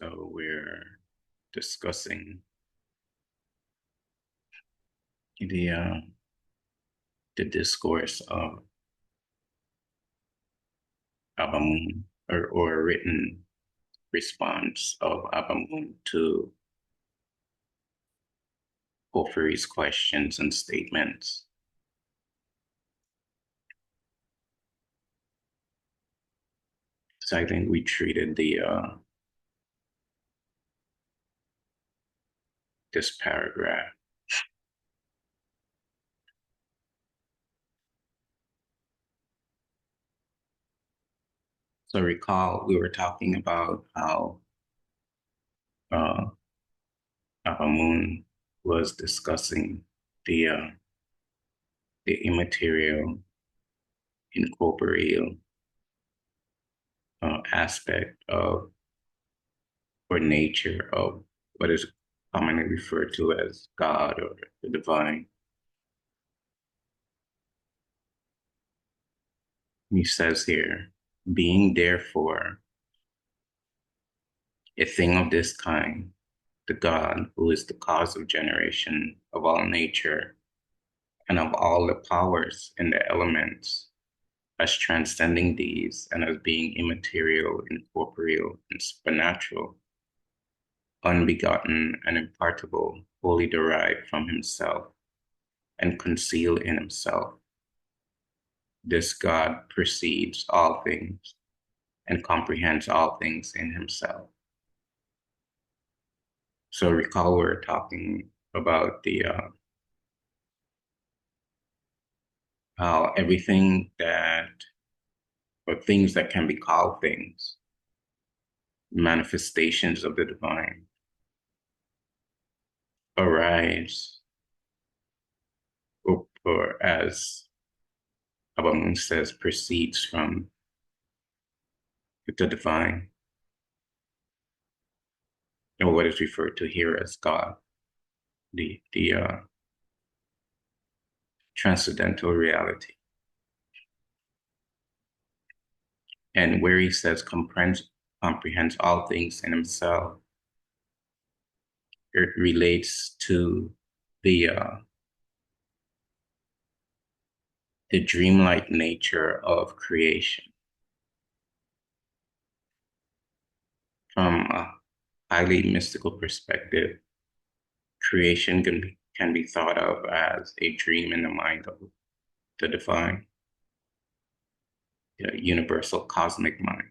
So we're discussing the discourse of Ab Amon, or a written response of Ab Amon to Porphyry's questions and statements. So I think we treated this paragraph. So recall we were talking about how uh, Ab Amon was discussing the the immaterial, incorporeal aspect of or nature of what is commonly referred to as God or the divine. He says here, being therefore a thing of this kind, the God who is the cause of generation of all nature and of all the powers in the elements, as transcending these and as being immaterial, incorporeal, and supernatural, unbegotten and impartible, wholly derived from himself and concealed in himself. This God perceives all things and comprehends all things in himself. So recall we're talking about how everything that, or things that can be called things, manifestations of the divine, arise, or as Abamun says, proceeds from the divine, or what is referred to here as God, the transcendental reality. And where he says comprehends all things in himself, it relates to the uh, the dreamlike nature of creation. From a highly mystical perspective, creation can be thought of as a dream in the mind of the divine, the universal cosmic mind.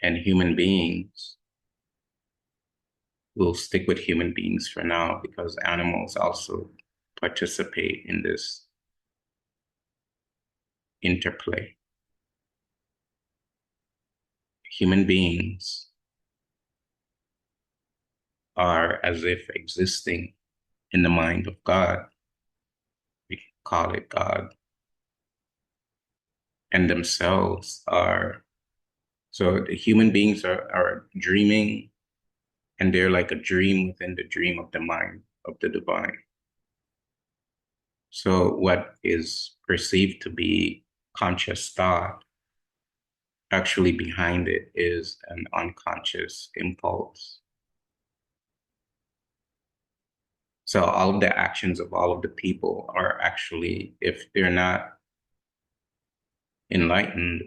And human beings, will stick with human beings for now because animals also participate in this interplay. Human beings are as if existing in the mind of God. We call it God. And themselves are, so the human beings are dreaming, and they're like a dream within the dream of the mind of the divine. So what is perceived to be conscious thought, actually behind it is an unconscious impulse. So all of the actions of all of the people are actually, if they're not enlightened,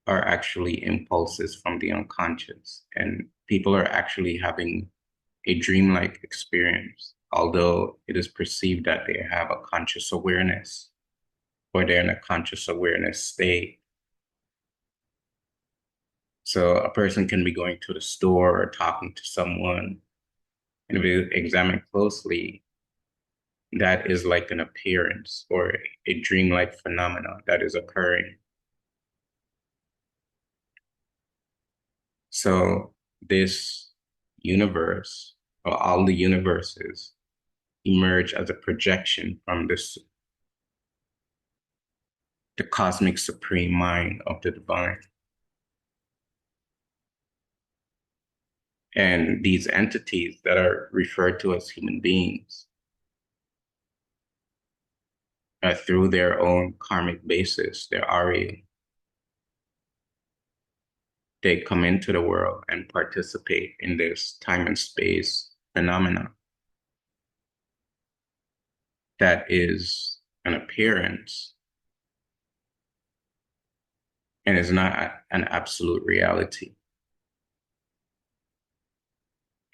are actually impulses from the unconscious. And people are actually having a dreamlike experience, although it is perceived that they have a conscious awareness or they're in a conscious awareness state. So a person can be going to the store or talking to someone, and if you examine closely, that is like an appearance or a dreamlike phenomenon that is occurring. So this universe, or all the universes, emerge as a projection from the cosmic supreme mind of the divine. And these entities that are referred to as human beings, through their own karmic basis, their Ari, they come into the world and participate in this time and space phenomena that is an appearance and is not an absolute reality.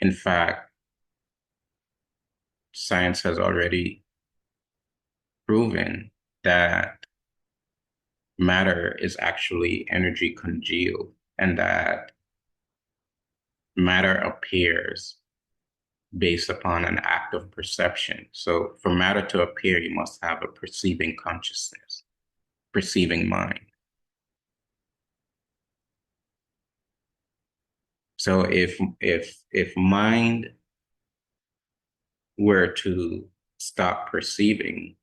In fact, science has already proven that matter is actually energy congealed and that matter appears based upon an act of perception. So for matter to appear, you must have a perceiving consciousness, perceiving mind. So if mind were to stop perceiving,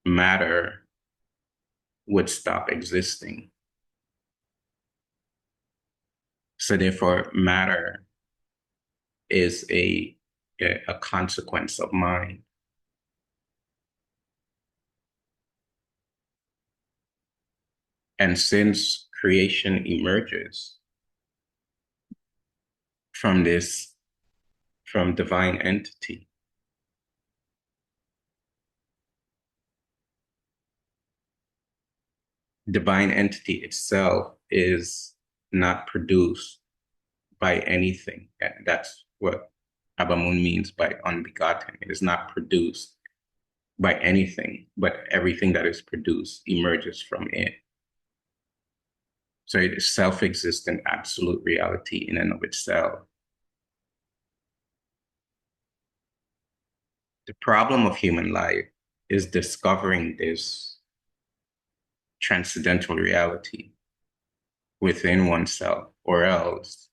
matter would stop existing. So therefore, matter is a consequence of mind. And since creation emerges from from divine entity, divine entity itself is not produced by anything. That's what Ab Amon means by unbegotten. It is not produced by anything, but everything that is produced emerges from it. So it is self-existent absolute reality in and of itself. The problem of human life is discovering this transcendental reality within oneself, or else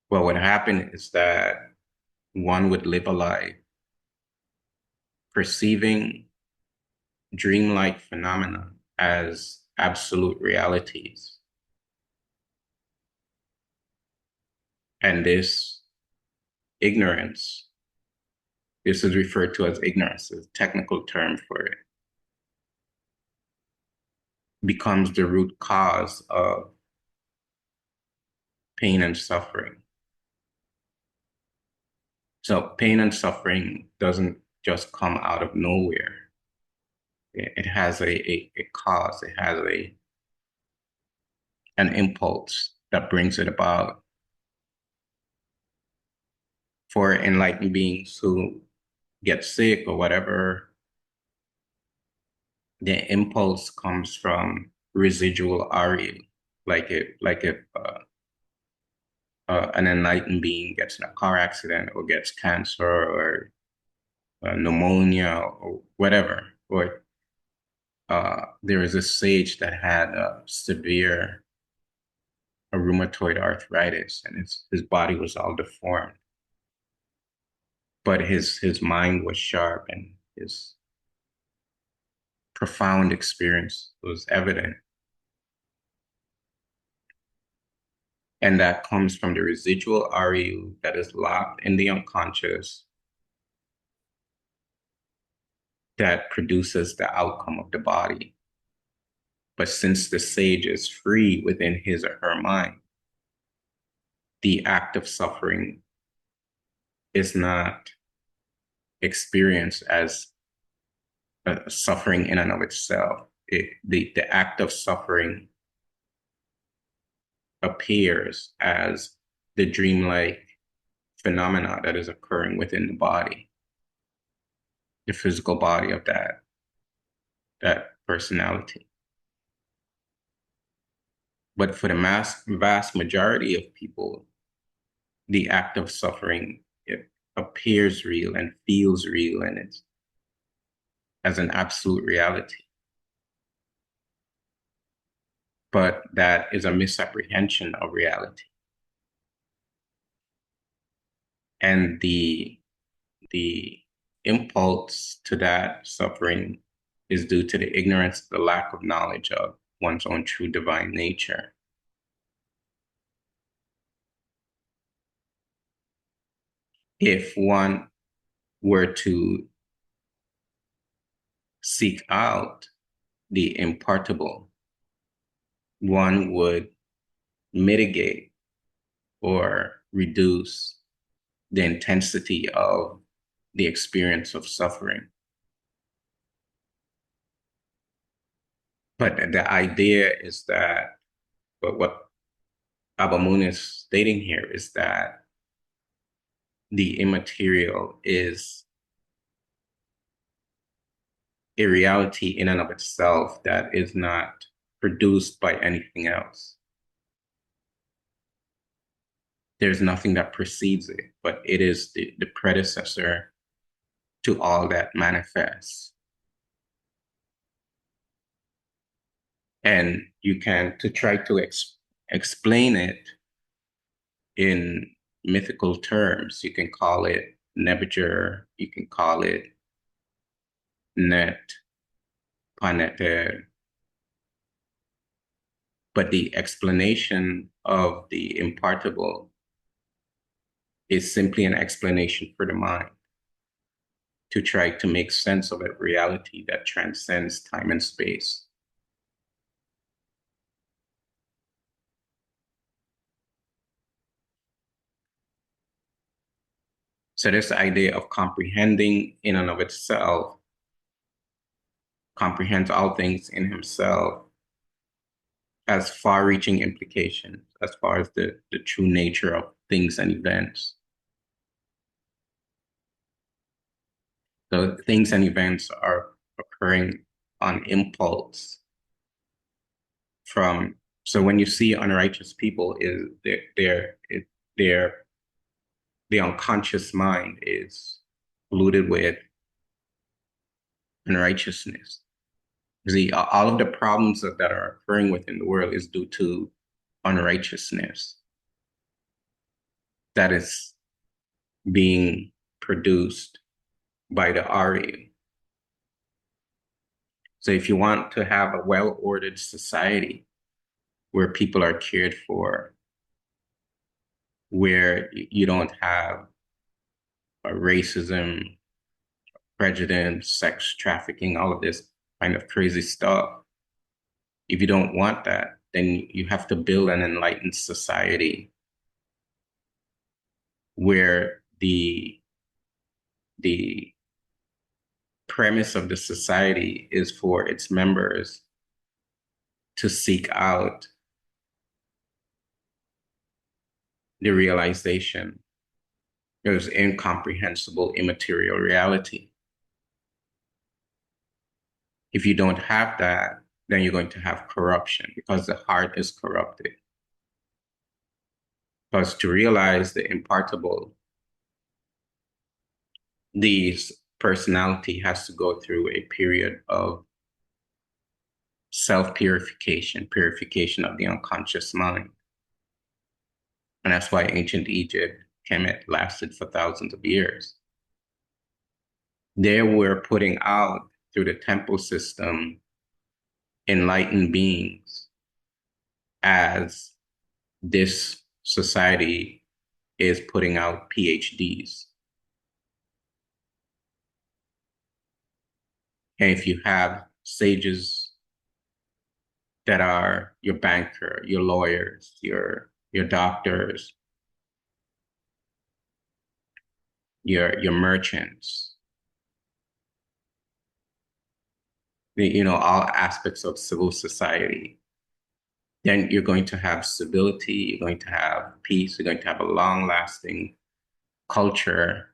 what would happen is that one would live a life perceiving dreamlike phenomena as absolute realities. And this ignorance, this is referred to as ignorance, as a technical term for it, becomes the root cause of pain and suffering. So pain and suffering doesn't just come out of nowhere. It has a cause, it has an impulse that brings it about. For enlightened beings who get sick or whatever, the impulse comes from residual Arya, like if an enlightened being gets in a car accident or gets cancer or pneumonia or whatever, or there is a sage that had a severe rheumatoid arthritis and his body was all deformed, but his mind was sharp and his profound experience was evident. And that comes from the residual RU that is locked in the unconscious that produces the outcome of the body. But since the sage is free within his or her mind, the act of suffering is not experienced as a suffering in and of itself. The act of suffering appears as the dreamlike phenomena that is occurring within the body, the physical body of that personality. But for the vast majority of people, the act of suffering, it appears real and feels real, and it's as an absolute reality. But that is a misapprehension of reality. And the impulse to that suffering is due to the ignorance, the lack of knowledge of one's own true divine nature. If one were to seek out the impartible, one would mitigate or reduce the intensity of the experience of suffering. But the idea is that, but what Ab Amon is stating here is that the immaterial is a reality in and of itself that is not produced by anything else. There's nothing that precedes it, but it is the predecessor to all that manifests. And you can, to try to explain it in mythical terms, you can call it Nebuchadnezzar, you can call it Net, Paneter, but the explanation of the impartable is simply an explanation for the mind to try to make sense of a reality that transcends time and space. So this idea of comprehending in and of itself, comprehends all things in himself, has far-reaching implications as far as the true nature of things and events. So things and events are occurring on impulse from, so when you see unrighteous people, is their the unconscious mind is polluted with unrighteousness. See, all of the problems that are occurring within the world is due to unrighteousness that is being produced by the Ari. So if you want to have a well-ordered society where people are cared for, where you don't have racism, prejudice, sex trafficking, all of this kind of crazy stuff, if you don't want that, then you have to build an enlightened society where the premise of the society is for its members to seek out the realization there's incomprehensible immaterial reality. If you don't have that, then you're going to have corruption because the heart is corrupted. Because to realize the impartable, the personality has to go through a period of self-purification, purification of the unconscious mind. And that's why ancient Egypt, Kemet, lasted for thousands of years. They were putting out through the temple system enlightened beings as this society is putting out PhDs. And if you have sages that are your banker, your lawyers, your doctors, your merchants, all aspects of civil society, then you're going to have civility, you're going to have peace, you're going to have a long-lasting culture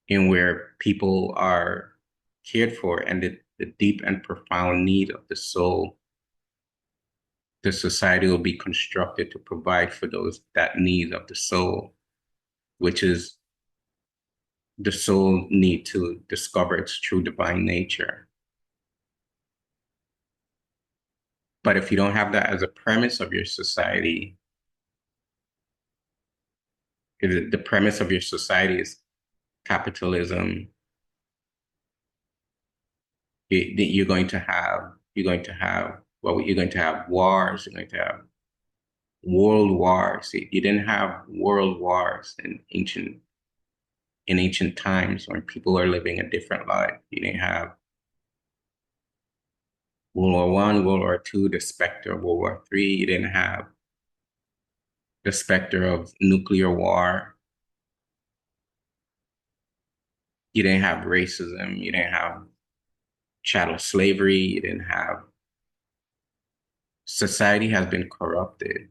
in where people are cared for and the deep and profound need of the soul, the society will be constructed to provide for that need of the soul, which is the soul need to discover its true divine nature. But if you don't have that as a premise of your society, if the premise of your society is capitalism, you're going to have you're going to have wars, you're going to have world wars. You didn't have world wars in ancient times when people are living a different life. You didn't have World War I, World War II, the specter of World War III. You didn't have the specter of nuclear war. You didn't have racism. You didn't have chattel slavery. You didn't have society has been corrupted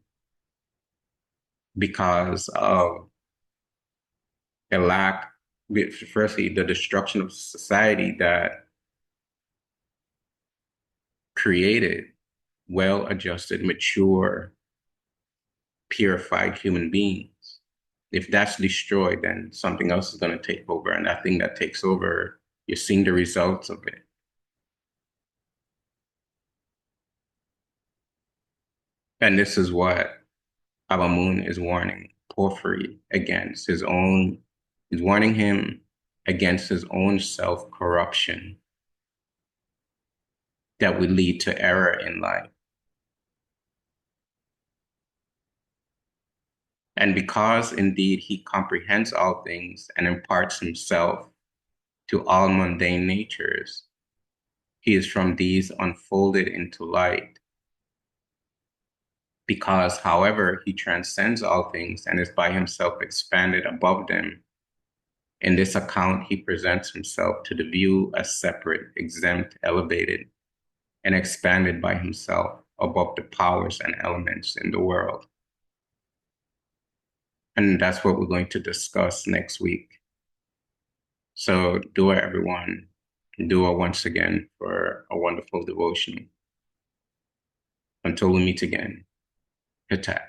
because of a lack, firstly, the destruction of society that created well-adjusted, mature, purified human beings. If that's destroyed, then something else is going to take over. And that thing that takes over, you're seeing the results of it. And this is what Abamun is warning Porphyry against his own, he's warning him against his own self-corruption that would lead to error in life. And because indeed he comprehends all things and imparts himself to all mundane natures, he is from these unfolded into light. Because, however, he transcends all things and is by himself expanded above them, in this account he presents himself to the view as separate, exempt, elevated, and expanded by himself above the powers and elements in the world. And that's what we're going to discuss next week. So, dua everyone, dua once again for a wonderful devotion. Until we meet again, Hatat.